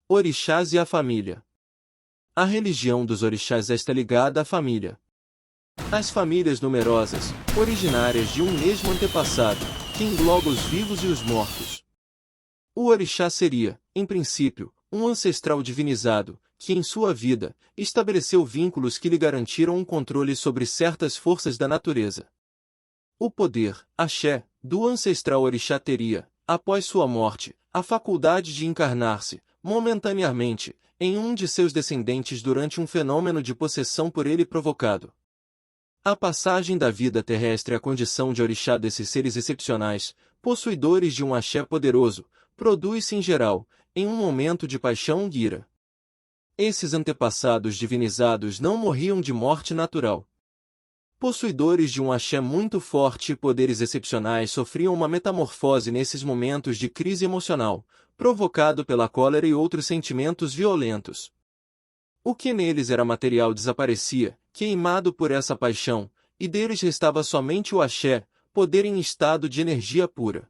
Orixás e a família. A religião dos orixás está ligada à família. As famílias numerosas, originárias de um mesmo antepassado, que engloba os vivos e os mortos. O orixá seria, em princípio, um ancestral divinizado, que em sua vida, estabeleceu vínculos que lhe garantiram um controle sobre certas forças da natureza. O poder, axé, do ancestral orixá teria, após sua morte, a faculdade de encarnar-se, momentaneamente, em um de seus descendentes durante um fenômeno de possessão por ele provocado. A passagem da vida terrestre à condição de orixá desses seres excepcionais, possuidores de um axé poderoso, produz-se em geral, em um momento de paixão e ira. Esses antepassados divinizados não morriam de morte natural. Possuidores de um axé muito forte e poderes excepcionais sofriam uma metamorfose nesses momentos de crise emocional, provocado pela cólera e outros sentimentos violentos. O que neles era material desaparecia, queimado por essa paixão, e deles restava somente o axé, poder em estado de energia pura.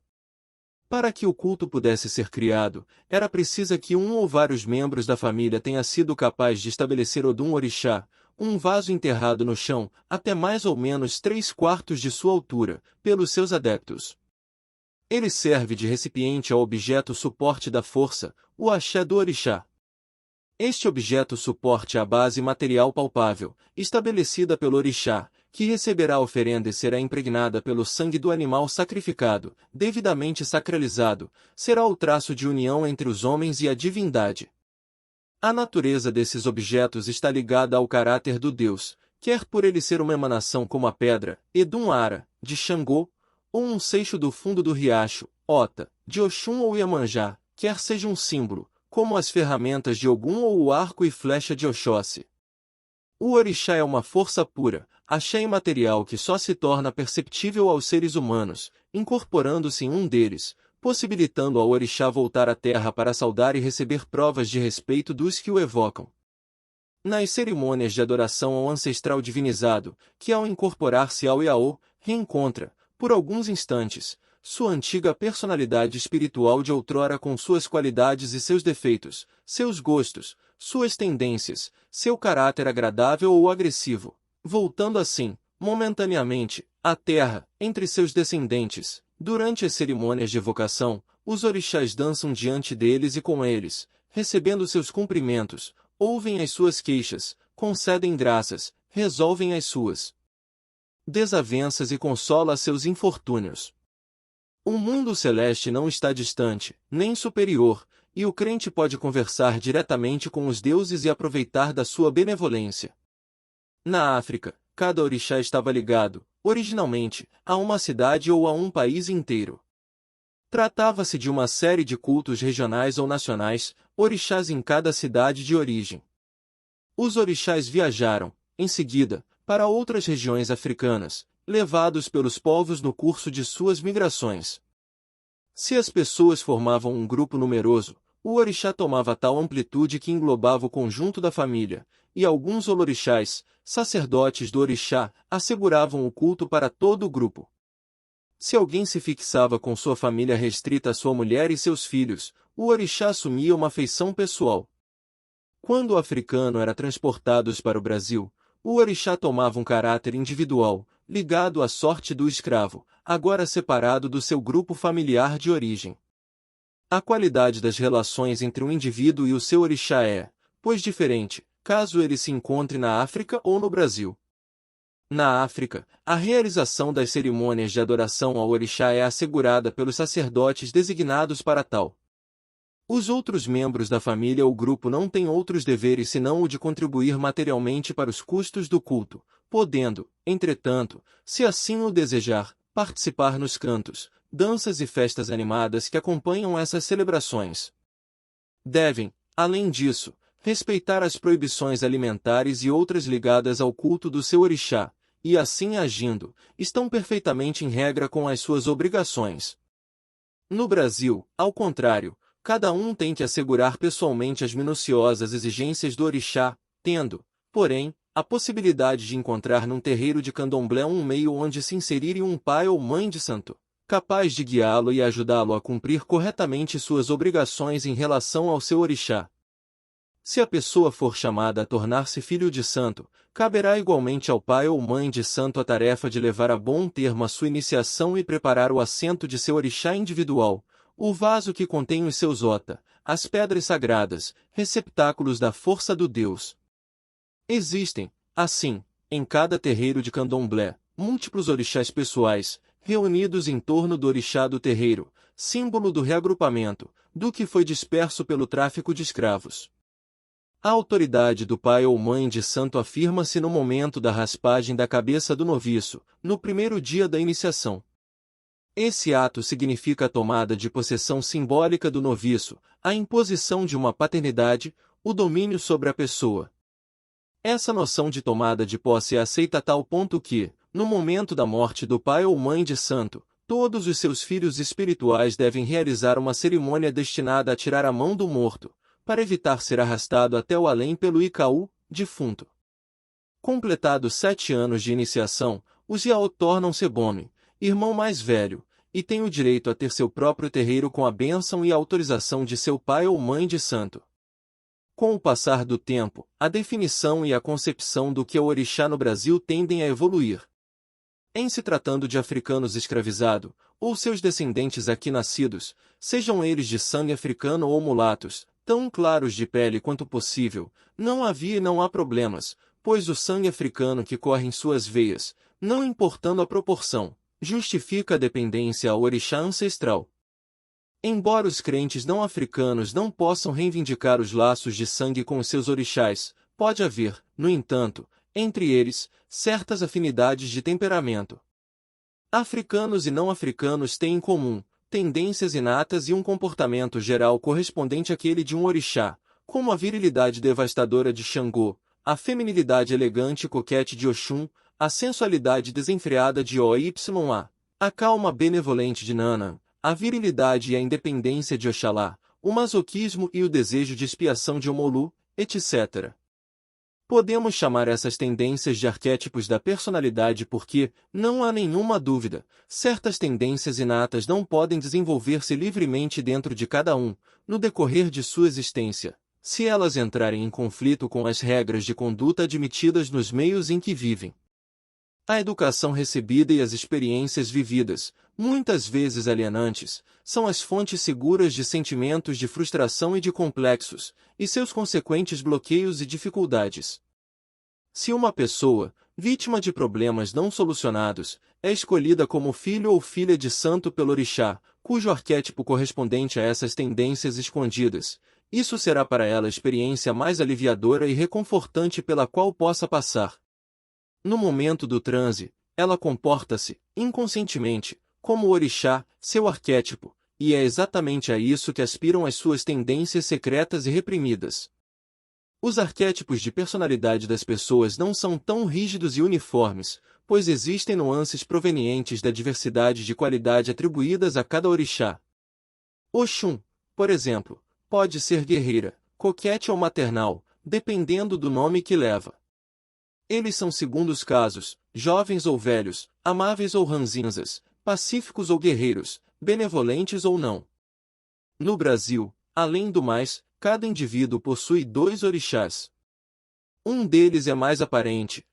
Para que o culto pudesse ser criado, era preciso que um ou vários membros da família tenha sido capaz de estabelecer Odum Orixá, um vaso enterrado no chão, até mais ou menos 3/4 de sua altura, pelos seus adeptos. Ele serve de recipiente ao objeto suporte da força, o axé do orixá. Este objeto suporte a base material palpável, estabelecida pelo orixá, que receberá a oferenda e será impregnada pelo sangue do animal sacrificado, devidamente sacralizado, será o traço de união entre os homens e a divindade. A natureza desses objetos está ligada ao caráter do Deus, quer por ele ser uma emanação como a pedra, Edum Ara, de Xangô, ou um seixo do fundo do riacho, Ota, de Oxum ou Iemanjá, quer seja um símbolo, como as ferramentas de Ogum ou o arco e flecha de Oxóssi. O orixá é uma força pura, axé imaterial que só se torna perceptível aos seres humanos, incorporando-se em um deles, possibilitando ao orixá voltar à terra para saudar e receber provas de respeito dos que o evocam. Nas cerimônias de adoração ao ancestral divinizado, que ao incorporar-se ao Iaô, reencontra, por alguns instantes, sua antiga personalidade espiritual de outrora com suas qualidades e seus defeitos, seus gostos, suas tendências, seu caráter agradável ou agressivo, voltando assim, momentaneamente, à terra, entre seus descendentes. Durante as cerimônias de evocação, os orixás dançam diante deles e com eles, recebendo seus cumprimentos, ouvem as suas queixas, concedem graças, resolvem as suas desavenças e consola seus infortúnios. O mundo celeste não está distante, nem superior, e o crente pode conversar diretamente com os deuses e aproveitar da sua benevolência. Na África, cada orixá estava ligado, originalmente, a uma cidade ou a um país inteiro. Tratava-se de uma série de cultos regionais ou nacionais, orixás em cada cidade de origem. Os orixás viajaram, em seguida, para outras regiões africanas, levados pelos povos no curso de suas migrações. Se as pessoas formavam um grupo numeroso, o orixá tomava tal amplitude que englobava o conjunto da família, e alguns olorixás, sacerdotes do orixá, asseguravam o culto para todo o grupo. Se alguém se fixava com sua família restrita a sua mulher e seus filhos, o orixá assumia uma feição pessoal. Quando o africano era transportado para o Brasil, o orixá tomava um caráter individual, ligado à sorte do escravo, agora separado do seu grupo familiar de origem. A qualidade das relações entre um indivíduo e o seu orixá é, pois diferente, caso ele se encontre na África ou no Brasil. Na África, a realização das cerimônias de adoração ao orixá é assegurada pelos sacerdotes designados para tal. Os outros membros da família ou grupo não têm outros deveres senão o de contribuir materialmente para os custos do culto, podendo, entretanto, se assim o desejar, participar nos cantos, danças e festas animadas que acompanham essas celebrações. Devem, além disso, respeitar as proibições alimentares e outras ligadas ao culto do seu orixá, e assim agindo, estão perfeitamente em regra com as suas obrigações. No Brasil, ao contrário, cada um tem que assegurar pessoalmente as minuciosas exigências do orixá, tendo, porém, a possibilidade de encontrar num terreiro de candomblé um meio onde se inserir um pai ou mãe de santo, capaz de guiá-lo e ajudá-lo a cumprir corretamente suas obrigações em relação ao seu orixá. Se a pessoa for chamada a tornar-se filho de santo, caberá igualmente ao pai ou mãe de santo a tarefa de levar a bom termo a sua iniciação e preparar o assento de seu orixá individual, o vaso que contém os seus ota, as pedras sagradas, receptáculos da força do Deus. Existem, assim, em cada terreiro de candomblé, múltiplos orixás pessoais, reunidos em torno do orixá do terreiro, símbolo do reagrupamento, do que foi disperso pelo tráfico de escravos. A autoridade do pai ou mãe de santo afirma-se no momento da raspagem da cabeça do noviço, no primeiro dia da iniciação. Esse ato significa a tomada de possessão simbólica do noviço, a imposição de uma paternidade, o domínio sobre a pessoa. Essa noção de tomada de posse é aceita a tal ponto que, no momento da morte do pai ou mãe de santo, todos os seus filhos espirituais devem realizar uma cerimônia destinada a tirar a mão do morto, para evitar ser arrastado até o além pelo Ikaú, defunto. Completados 7 anos de iniciação, os Yaô tornam-se Bome, irmão mais velho, e têm o direito a ter seu próprio terreiro com a bênção e autorização de seu pai ou mãe de santo. Com o passar do tempo, a definição e a concepção do que é o orixá no Brasil tendem a evoluir. Em se tratando de africanos escravizados, ou seus descendentes aqui nascidos, sejam eles de sangue africano ou mulatos, tão claros de pele quanto possível, não havia e não há problemas, pois o sangue africano que corre em suas veias, não importando a proporção, justifica a dependência ao orixá ancestral. Embora os crentes não africanos não possam reivindicar os laços de sangue com os seus orixás, pode haver, no entanto, entre eles, certas afinidades de temperamento. Africanos e não africanos têm em comum tendências inatas e um comportamento geral correspondente àquele de um orixá, como a virilidade devastadora de Xangô, a feminilidade elegante e coquete de Oxum, a sensualidade desenfreada de Oya, a calma benevolente de Nanã, a virilidade e a independência de Oxalá, o masoquismo e o desejo de expiação de Omolu, etc. Podemos chamar essas tendências de arquétipos da personalidade porque, não há nenhuma dúvida, certas tendências inatas não podem desenvolver-se livremente dentro de cada um, no decorrer de sua existência, se elas entrarem em conflito com as regras de conduta admitidas nos meios em que vivem. A educação recebida e as experiências vividas, muitas vezes alienantes, são as fontes seguras de sentimentos de frustração e de complexos, e seus consequentes bloqueios e dificuldades. Se uma pessoa, vítima de problemas não solucionados, é escolhida como filho ou filha de santo pelo orixá, cujo arquétipo correspondente a essas tendências escondidas, isso será para ela a experiência mais aliviadora e reconfortante pela qual possa passar. No momento do transe, ela comporta-se, inconscientemente, como o orixá, seu arquétipo, e é exatamente a isso que aspiram as suas tendências secretas e reprimidas. Os arquétipos de personalidade das pessoas não são tão rígidos e uniformes, pois existem nuances provenientes da diversidade de qualidade atribuídas a cada orixá. Oxum, por exemplo, pode ser guerreira, coquete ou maternal, dependendo do nome que leva. Eles são segundos casos, jovens ou velhos, amáveis ou ranzinzas, pacíficos ou guerreiros, benevolentes ou não. No Brasil, além do mais, cada indivíduo possui 2 orixás. Um deles é mais aparente,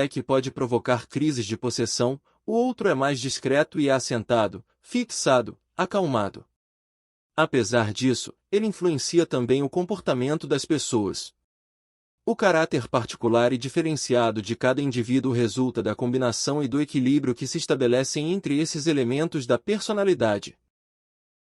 que pode provocar crises de possessão, o outro é mais discreto e assentado, fixado, acalmado. Apesar disso, ele influencia também o comportamento das pessoas. O caráter particular e diferenciado de cada indivíduo resulta da combinação e do equilíbrio que se estabelecem entre esses elementos da personalidade.